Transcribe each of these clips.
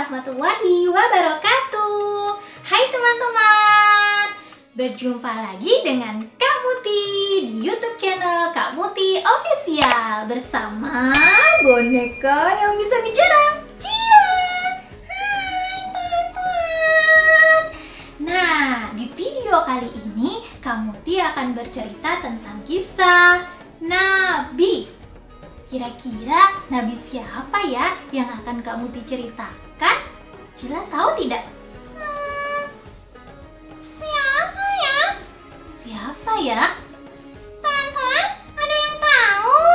warahmatullahi wabarakatuh. Hai teman-teman, berjumpa lagi dengan Kak Muti di YouTube channel Kak Muti Official bersama boneka yang bisa bicara. Hai teman-teman. Nah, di video kali ini Kak Muti akan bercerita tentang kisah Nabi. Kira-kira Nabi siapa ya yang akan Kak Muti ceritakan? Cila tahu tidak? Siapa ya? Siapa ya? Teman-teman, ada yang tahu?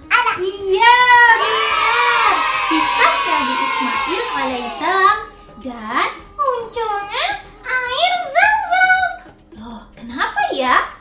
Ada. Iya, benar. Kisah Nabi Ismail alaihissalam dan munculnya air Zam-Zam. Loh, kenapa ya?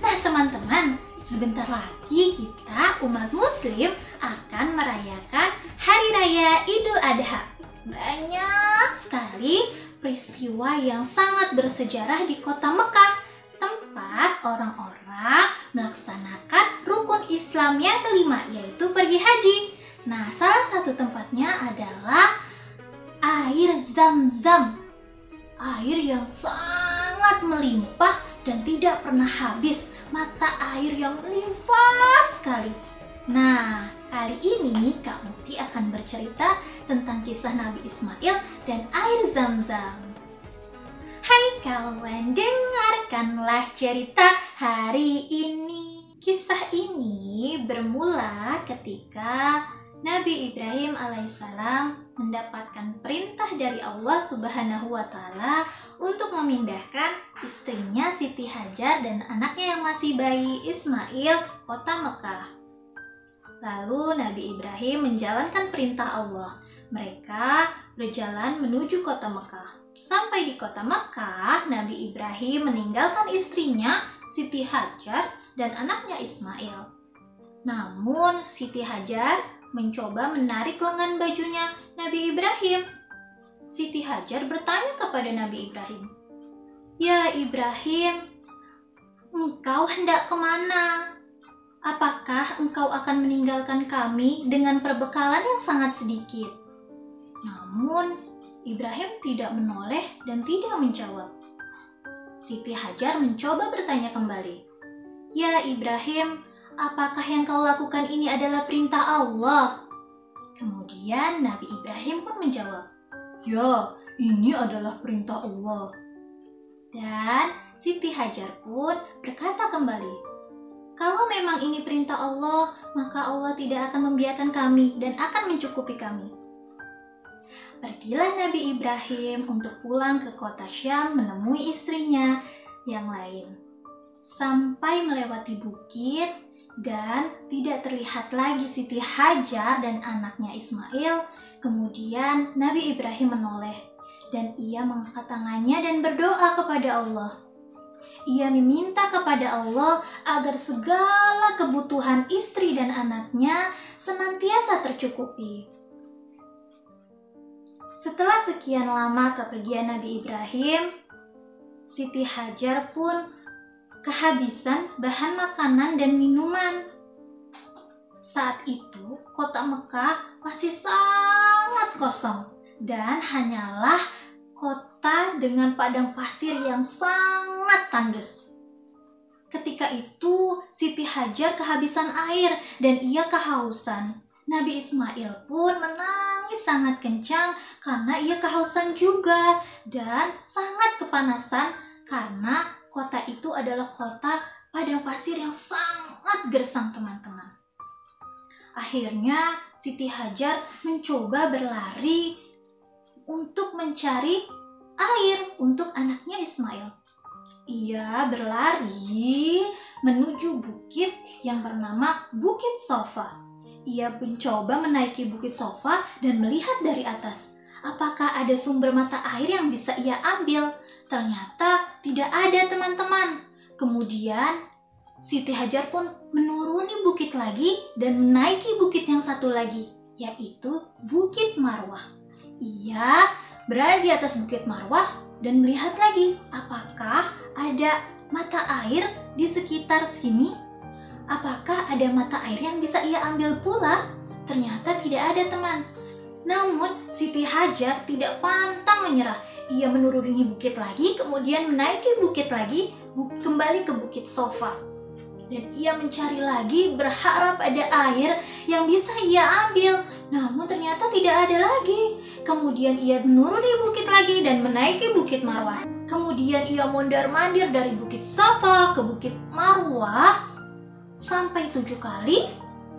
Nah teman-teman, sebentar lagi kita umat muslim akan merayakan Hari Raya Idul Adha. Banyak sekali peristiwa yang sangat bersejarah di kota Mekah, tempat orang-orang melaksanakan rukun Islam yang kelima, yaitu pergi haji. Nah, salah satu tempatnya adalah air Zam-Zam. Air yang sangat melimpah dan tidak pernah habis, mata air yang limpah sekali. Nah, kali ini Kak Muti akan bercerita tentang kisah Nabi Ismail dan air Zam-Zam. Hai kawan, dengarkanlah cerita hari ini. Kisah ini bermula ketika Nabi Ibrahim alaihissalam mendapatkan perintah dari Allah Subhanahu wa Ta'ala untuk memindahkan istrinya Siti Hajar dan anaknya yang masih bayi Ismail ke kota Mekah. Lalu Nabi Ibrahim menjalankan perintah Allah. Mereka berjalan menuju kota Mekah. Sampai di kota Mekah, Nabi Ibrahim meninggalkan istrinya Siti Hajar dan anaknya Ismail. Namun Siti Hajar mencoba menarik lengan bajunya Nabi Ibrahim. Siti Hajar bertanya kepada Nabi Ibrahim, "Ya Ibrahim, engkau hendak kemana? Apakah engkau akan meninggalkan kami dengan perbekalan yang sangat sedikit?" Namun Ibrahim tidak menoleh dan tidak menjawab. Siti Hajar mencoba bertanya kembali, "Ya Ibrahim, apakah yang kau lakukan ini adalah perintah Allah?" Kemudian Nabi Ibrahim pun menjawab, "Ya, ini adalah perintah Allah." Dan Siti Hajar pun berkata kembali, "Kalau memang ini perintah Allah, maka Allah tidak akan membiarkan kami dan akan mencukupi kami." Pergilah Nabi Ibrahim untuk pulang ke kota Syam menemui istrinya yang lain. Sampai melewati bukit dan tidak terlihat lagi Siti Hajar dan anaknya Ismail. Kemudian Nabi Ibrahim menoleh dan ia mengangkat tangannya dan berdoa kepada Allah. Ia meminta kepada Allah agar segala kebutuhan istri dan anaknya senantiasa tercukupi. Setelah sekian lama kepergian Nabi Ibrahim, Siti Hajar pun kehabisan bahan makanan dan minuman. Saat itu, kota Mekah masih sangat kosong dan hanyalah kota dengan padang pasir yang sangat tandus. Ketika itu, Siti Hajar kehabisan air dan ia kehausan. Nabi Ismail pun menangis sangat kencang karena ia kehausan juga dan sangat kepanasan karena kota itu adalah kota padang pasir yang sangat gersang teman-teman. Akhirnya Siti Hajar mencoba berlari untuk mencari air untuk anaknya Ismail. Ia berlari menuju bukit yang bernama Bukit Sofa. Ia mencoba menaiki Bukit Sofa dan melihat dari atas. Apakah ada sumber mata air yang bisa ia ambil? Ternyata tidak ada teman-teman. Kemudian Siti Hajar pun menuruni bukit lagi dan menaiki bukit yang satu lagi, yaitu Bukit Marwah. Ia berada di atas Bukit Marwah dan melihat lagi apakah ada mata air di sekitar sini. Apakah ada mata air yang bisa ia ambil pula? ternyata tidak ada teman. Namun Siti Hajar tidak pantang menyerah. Ia menuruni bukit lagi, kemudian menaiki bukit lagi, kembali ke bukit Sofa. Dan ia mencari lagi, berharap ada air yang bisa ia ambil. Namun ternyata tidak ada lagi. Kemudian ia menuruni bukit lagi dan menaiki bukit Marwah. Kemudian ia mondar-mandir dari bukit Sofa ke bukit Marwah sampai 7 kali.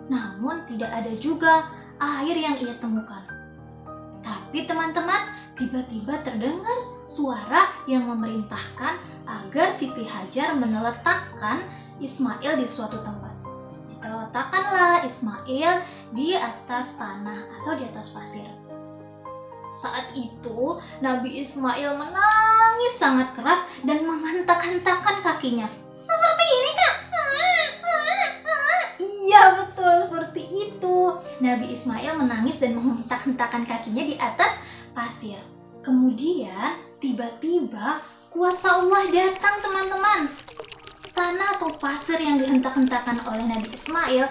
Namun tidak ada juga air yang ia temukan. Tapi teman-teman, tiba-tiba terdengar suara yang memerintahkan agar Siti Hajar meneletakkan Ismail di suatu tempat. Diletakkanlah Ismail di atas tanah atau di atas pasir. Saat itu Nabi Ismail menangis sangat keras dan menghentak-hentakan kakinya. Seperti ini, Kak. Iya, betul seperti itu. Nabi Ismail menangis dan menghentak-hentakan kakinya di atas pasir. Kemudian tiba-tiba kuasa Allah datang, teman-teman. Tanah atau pasir yang dihentak-hentakan oleh Nabi Ismail,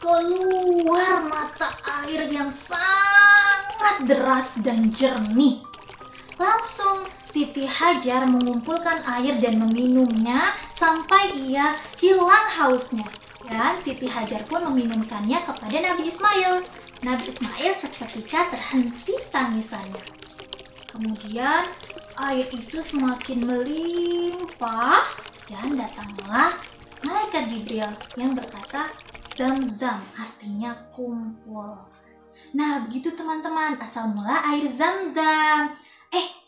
keluar mata air yang sangat deras dan jernih. Langsung Siti Hajar mengumpulkan air dan meminumnya sampai ia hilang hausnya. Dan Siti Hajar pun meminumkannya kepada Nabi Ismail. Nabi Ismail seketika terhenti tangisannya. Kemudian air itu semakin melimpah dan datanglah malaikat Jibril yang berkata, Zam-zam, artinya kumpul. Nah, begitu teman-teman asal mula air Zam-zam.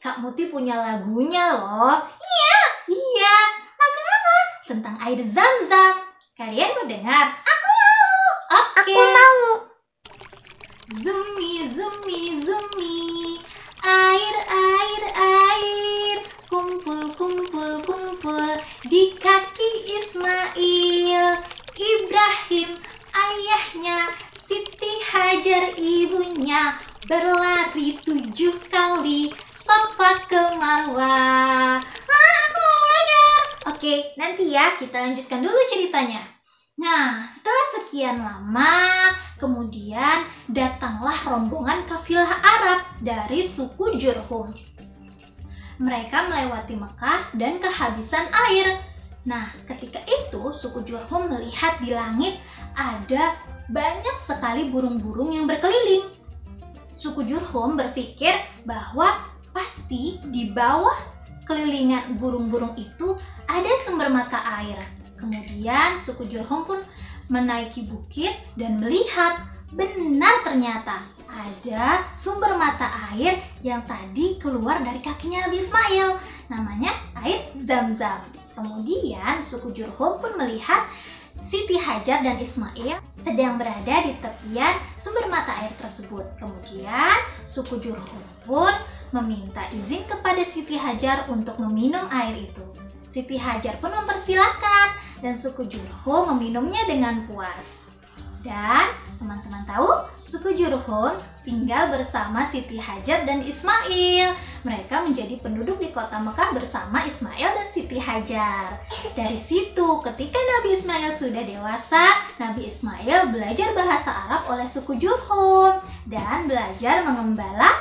Kak Muti punya lagunya loh. Iya, lagu apa? Tentang air Zam-zam. Kalian mau dengar? Aku mau. Oke. Aku mau. Zumi, zumi, zumi. Air, air, air. Kumpul, kumpul, kumpul di kaki Ismail. Ibrahim ayahnya, Siti Hajar ibunya, berlari 7 kali Sofa ke Marwah. Aku mau belajar. Oke, nanti ya kita lanjutkan dulu ceritanya. Nah, setelah sekian lama, kemudian datanglah rombongan kafilah Arab dari suku Jurhum. Mereka melewati Mekah dan kehabisan air. Nah, ketika itu suku Jurhum melihat di langit ada banyak sekali burung-burung yang berkeliling. Suku Jurhum berpikir bahwa pasti di bawah kelilingan burung-burung itu ada sumber mata air. Kemudian suku Jurhum pun menaiki bukit dan melihat benar ternyata ada sumber mata air yang tadi keluar dari kakinya Nabi Ismail. Namanya air Zam-zam. Kemudian suku Jurhum pun melihat Siti Hajar dan Ismail sedang berada di tepian sumber mata air tersebut. Kemudian suku Jurhum pun meminta izin kepada Siti Hajar untuk meminum air itu. Siti Hajar pun mempersilahkan dan suku Jurhum meminumnya dengan puas. Dan teman-teman tahu, suku Jurhum tinggal bersama Siti Hajar dan Ismail. Mereka menjadi penduduk di kota Mekah bersama Ismail dan Siti Hajar. Dari situ, ketika Nabi Ismail sudah dewasa, Nabi Ismail belajar bahasa Arab oleh suku Jurhum dan belajar mengembala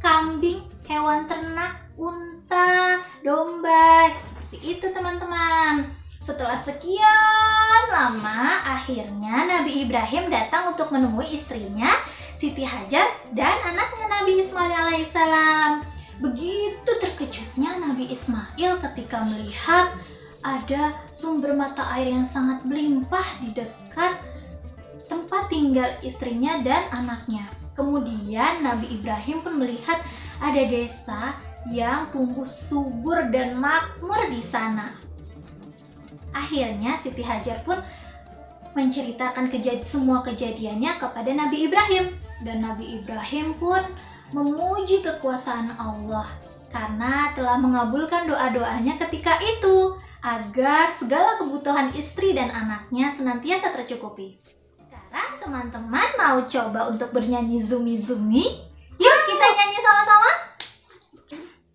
kambing, hewan ternak, unta, domba. Seperti itu teman-teman. Setelah sekian lama, akhirnya Nabi Ibrahim datang untuk menemui istrinya, Siti Hajar, dan anaknya Nabi Ismail alaihissalam. Begitu terkejutnya Nabi Ismail ketika melihat ada sumber mata air yang sangat melimpah di dekat tempat tinggal istrinya dan anaknya. Kemudian Nabi Ibrahim pun melihat ada desa yang tumbuh subur dan makmur di sana. Akhirnya Siti Hajar pun menceritakan semua kejadiannya kepada Nabi Ibrahim. Dan Nabi Ibrahim pun memuji kekuasaan Allah karena telah mengabulkan doa-doanya ketika itu agar segala kebutuhan istri dan anaknya senantiasa tercukupi. Sekarang teman-teman mau coba untuk bernyanyi Zumi Zumi? Yuk kita nyanyi sama-sama.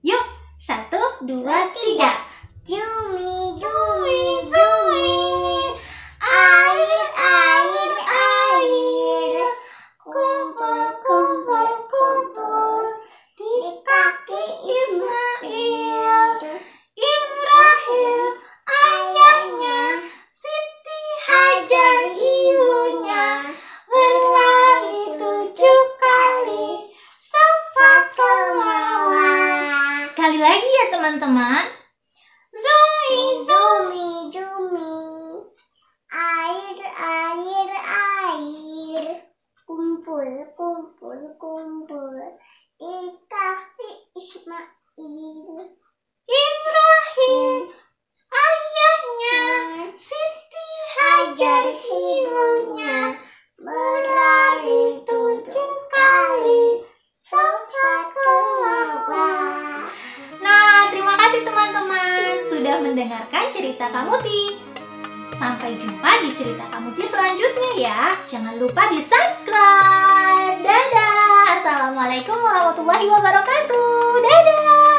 Yuk, 1, 2, 3. Zumi, Zumi, Zumi, air, air, air. mengejar ibunya, berlari 7 kali sampai ke bawah. Nah, terima kasih teman-teman sudah mendengarkan cerita Kak Muti. Sampai jumpa di cerita Kak Muti selanjutnya ya. Jangan lupa di subscribe. Dadah. Assalamualaikum warahmatullahi wabarakatuh. Dadah.